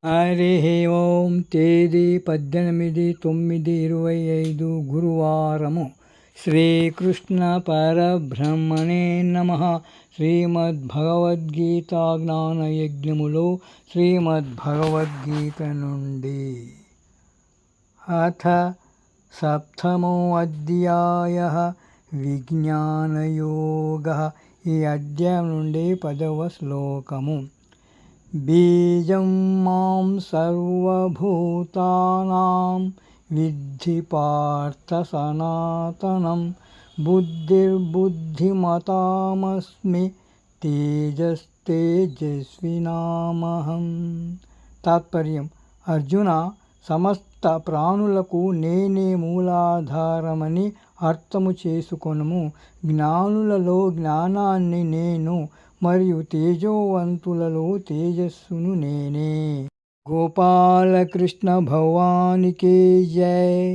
హరి ఓం. తేదీ 18/9/25 గురువారము. శ్రీకృష్ణ పరబ్రహ్మణే నమః. శ్రీమద్భగవద్గీత జ్ఞానయజ్ఞములో శ్రీమద్భగవద్గీత నుండి అథ సప్తమోऽధ్యాయః విజ్ఞానయోగః. ఈ అధ్యాయం నుండి 10వ శ్లోకము. బీజం మాం సర్వభూతానాం విద్ధి పార్థ సనాతనం. బుద్ధిర్బుద్ధిమతామస్మి తేజస్తేజస్వినామహం. తాత్పర్యం: అర్జున, సమస్త ప్రాణులకు నేనే మూలాధారమని అర్థము చేసుకొనుము. జ్ఞానులలో జ్ఞానాన్ని నేను, మరియు తేజోవంతులలో తేజస్సును నేనే. గోపాలకృష్ణ భగవానికి జై.